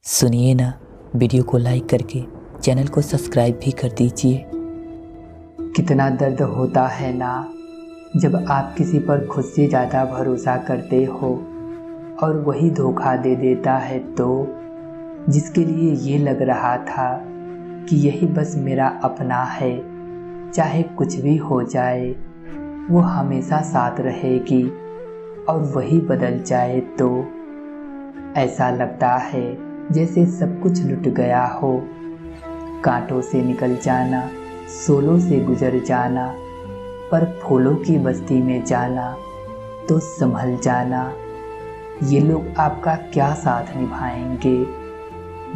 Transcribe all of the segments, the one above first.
सुनिए ना, वीडियो को लाइक करके चैनल को सब्सक्राइब भी कर दीजिए। कितना दर्द होता है ना जब आप किसी पर खुद से ज़्यादा भरोसा करते हो और वही धोखा दे देता है, तो जिसके लिए ये लग रहा था कि यही बस मेरा अपना है, चाहे कुछ भी हो जाए वो हमेशा साथ रहेगी, और वही बदल जाए तो ऐसा लगता है जैसे सब कुछ लुट गया हो। कांटों से निकल जाना, सोलों से गुजर जाना, पर फूलों की बस्ती में जाना तो संभल जाना। ये लोग आपका क्या साथ निभाएंगे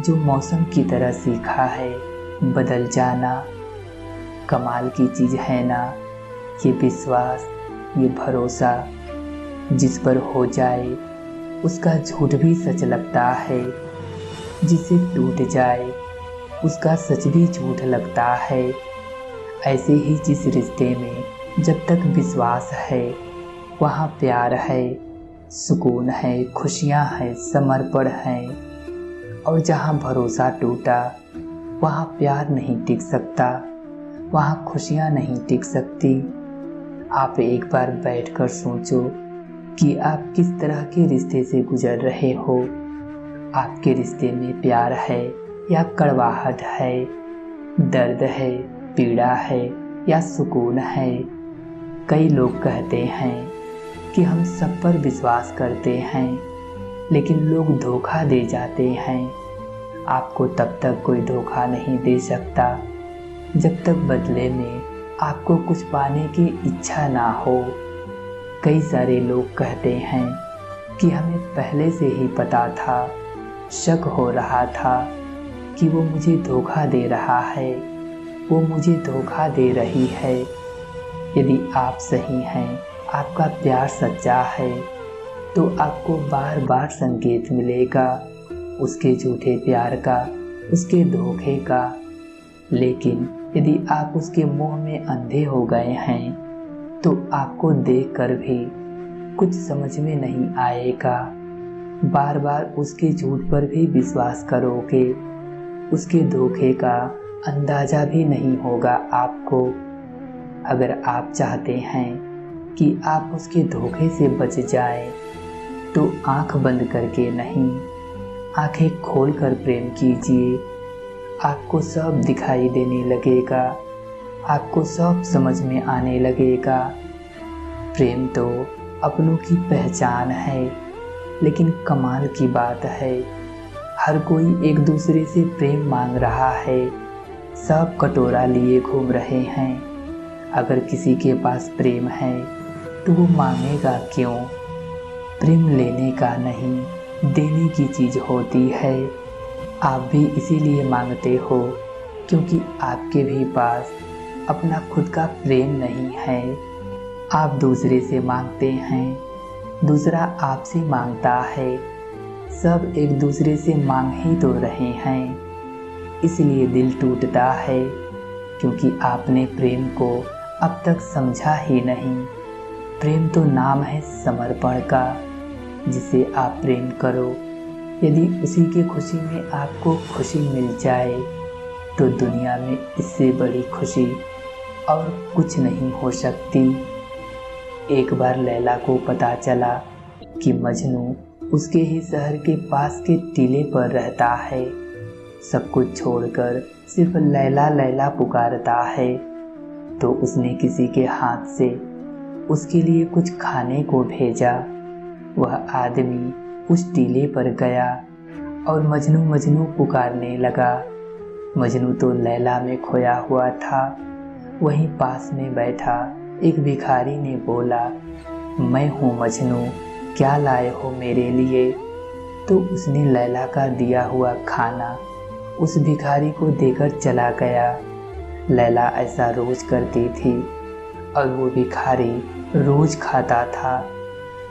जो मौसम की तरह सीखा है बदल जाना। कमाल की चीज़ है ना ये विश्वास, ये भरोसा, जिस पर हो जाए उसका झूठ भी सच लगता है, जिसे टूट जाए उसका सच भी झूठ लगता है। ऐसे ही जिस रिश्ते में जब तक विश्वास है वहाँ प्यार है, सुकून है, खुशियाँ हैं, समर्पण है, और जहाँ भरोसा टूटा वहाँ प्यार नहीं टिक सकता, वहाँ खुशियाँ नहीं टिक सकती। आप एक बार बैठकर सोचो कि आप किस तरह के रिश्ते से गुजर रहे हो। आपके रिश्ते में प्यार है या कड़वाहट है, दर्द है, पीड़ा है या सुकून है। कई लोग कहते हैं कि हम सब पर विश्वास करते हैं, लेकिन लोग धोखा दे जाते हैं। आपको तब तक कोई धोखा नहीं दे सकता जब तक बदले में आपको कुछ पाने की इच्छा ना हो। कई सारे लोग कहते हैं कि हमें पहले से ही पता था, शक हो रहा था कि वो मुझे धोखा दे रहा है, वो मुझे धोखा दे रही है। यदि आप सही हैं, आपका प्यार सच्चा है, तो आपको बार बार संकेत मिलेगा उसके झूठे प्यार का, उसके धोखे का। लेकिन यदि आप उसके मोह में अंधे हो गए हैं तो आपको देखकर भी कुछ समझ में नहीं आएगा। बार बार उसके झूठ पर भी विश्वास करोगे, उसके धोखे का अंदाज़ा भी नहीं होगा आपको। अगर आप चाहते हैं कि आप उसके धोखे से बच जाएं, तो आंख बंद करके नहीं, आंखें खोलकर प्रेम कीजिए। आपको सब दिखाई देने लगेगा, आपको सब समझ में आने लगेगा। प्रेम तो अपनों की पहचान है, लेकिन कमाल की बात है हर कोई एक दूसरे से प्रेम मांग रहा है, सब कटोरा लिए घूम रहे हैं। अगर किसी के पास प्रेम है तो वो मांगेगा क्यों? प्रेम लेने का नहीं, देने की चीज़ होती है। आप भी इसीलिए मांगते हो क्योंकि आपके भी पास अपना खुद का प्रेम नहीं है। आप दूसरे से मांगते हैं, दूसरा आपसे मांगता है, सब एक दूसरे से मांग ही तो रहे हैं। इसलिए दिल टूटता है क्योंकि आपने प्रेम को अब तक समझा ही नहीं। प्रेम तो नाम है समर्पण का, जिसे आप प्रेम करो। यदि उसी की खुशी में आपको खुशी मिल जाए तो दुनिया में इससे बड़ी खुशी और कुछ नहीं हो सकती। एक बार लैला को पता चला कि मजनू उसके ही शहर के पास के टीले पर रहता है। सब कुछ छोड़कर सिर्फ लैला लैला पुकारता है, तो उसने किसी के हाथ से उसके लिए कुछ खाने को भेजा। वह आदमी उस टीले पर गया और मजनू मजनू पुकारने लगा। मजनू तो लैला में खोया हुआ था। वहीं पास में बैठा एक भिखारी ने बोला, मैं हूँ मजनू, क्या लाए हो मेरे लिए? तो उसने लैला का दिया हुआ खाना उस भिखारी को देकर चला गया। लैला ऐसा रोज करती थी और वो भिखारी रोज खाता था।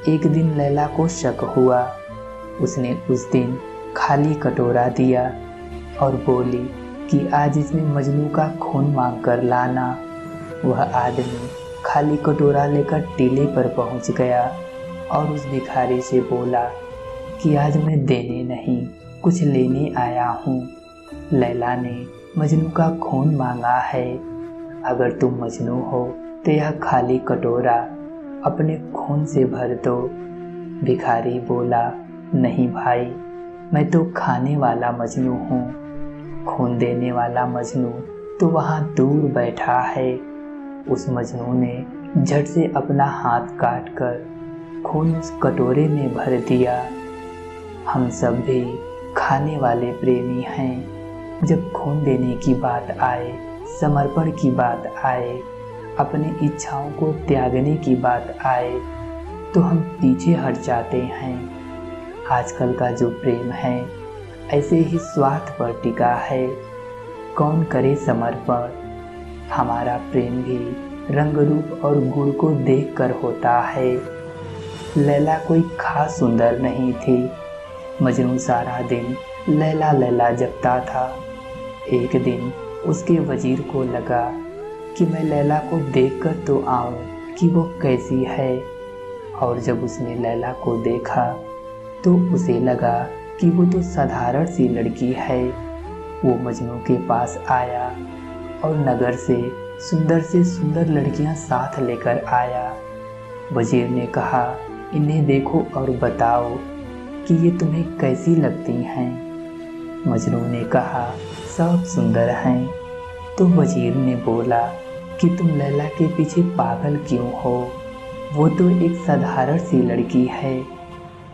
एक दिन लैला को शक हुआ। उसने उस दिन खाली कटोरा दिया और बोली कि आज इसमें मजनू का खून मांग कर लाना। वह आदमी खाली कटोरा लेकर टीले पर पहुंच गया और उस भिखारी से बोला कि आज मैं देने नहीं, कुछ लेने आया हूँ। लैला ने मजनू का खून मांगा है। अगर तुम मजनू हो तो यह खाली कटोरा अपने खून से भर दो। भिखारी बोला, नहीं भाई, मैं तो खाने वाला मजनू हूँ। खून देने वाला मजनू तो वहाँ दूर बैठा है। उस मजनू ने झट से अपना हाथ काट कर खून उस कटोरे में भर दिया। हम सब भी खाने वाले प्रेमी हैं। जब खून देने की बात आए, समर्पण की बात आए, अपनी इच्छाओं को त्यागने की बात आए, तो हम पीछे हट जाते हैं। आजकल का जो प्रेम है ऐसे ही स्वार्थ पर टिका है। कौन करे समर्पण। हमारा प्रेम भी रंग रूप और गुण को देखकर होता है। लैला कोई खास सुंदर नहीं थी। मजनू सारा दिन लैला लैला जपता था। एक दिन उसके वजीर को लगा कि मैं लैला को देखकर तो आऊं कि वो कैसी है। और जब उसने लैला को देखा तो उसे लगा कि वो तो साधारण सी लड़की है। वो मजनू के पास आया और नगर से सुंदर लड़कियां साथ लेकर आया। वजीर ने कहा, इन्हें देखो और बताओ कि ये तुम्हें कैसी लगती हैं। मजनू ने कहा, सब सुंदर हैं। तो वजीर ने बोला कि तुम लैला के पीछे पागल क्यों हो? वो तो एक साधारण सी लड़की है।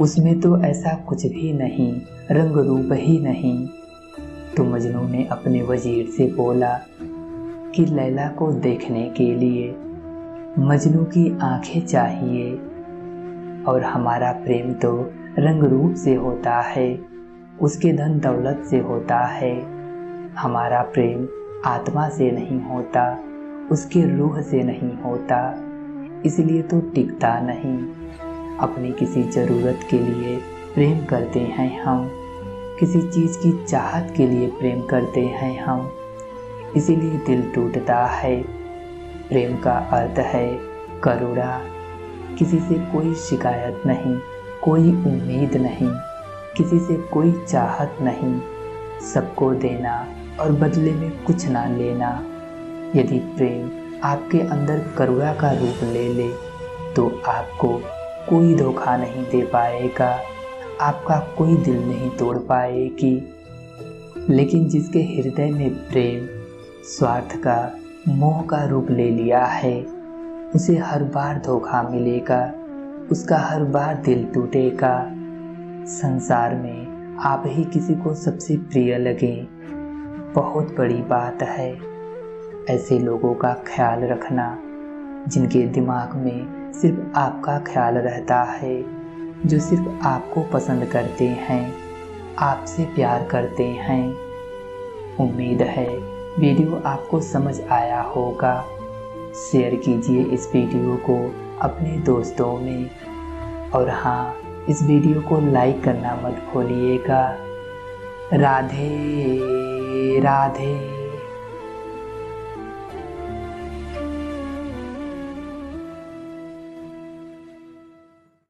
उसमें तो ऐसा कुछ भी नहीं, रंग रूप ही नहीं। तो मजनू ने अपने वजीर से बोला कि लैला को देखने के लिए मजनू की आंखें चाहिए। और हमारा प्रेम तो रंग रूप से होता है, उसके धन दौलत से होता है। हमारा प्रेम आत्मा से नहीं होता, उसके रूह से नहीं होता, इसलिए तो टिकता नहीं। अपनी किसी ज़रूरत के लिए प्रेम करते हैं हम, किसी चीज़ की चाहत के लिए प्रेम करते हैं हम, इसीलिए दिल टूटता है। प्रेम का अर्थ है करुणा। किसी से कोई शिकायत नहीं, कोई उम्मीद नहीं, किसी से कोई चाहत नहीं, सबको देना और बदले में कुछ ना लेना। यदि प्रेम आपके अंदर करुणा का रूप ले ले तो आपको कोई धोखा नहीं दे पाएगा, आपका कोई दिल नहीं तोड़ पाएगी। लेकिन जिसके हृदय में प्रेम स्वार्थ का, मोह का रूप ले लिया है, उसे हर बार धोखा मिलेगा, उसका हर बार दिल टूटेगा। संसार में आप ही किसी को सबसे प्रिय लगे, बहुत बड़ी बात है। ऐसे लोगों का ख्याल रखना जिनके दिमाग में सिर्फ आपका ख्याल रहता है, जो सिर्फ आपको पसंद करते हैं, आपसे प्यार करते हैं। उम्मीद है वीडियो आपको समझ आया होगा। शेयर कीजिए इस वीडियो को अपने दोस्तों में, और हाँ, इस वीडियो को लाइक करना मत भूलिएगा। राधे राधे।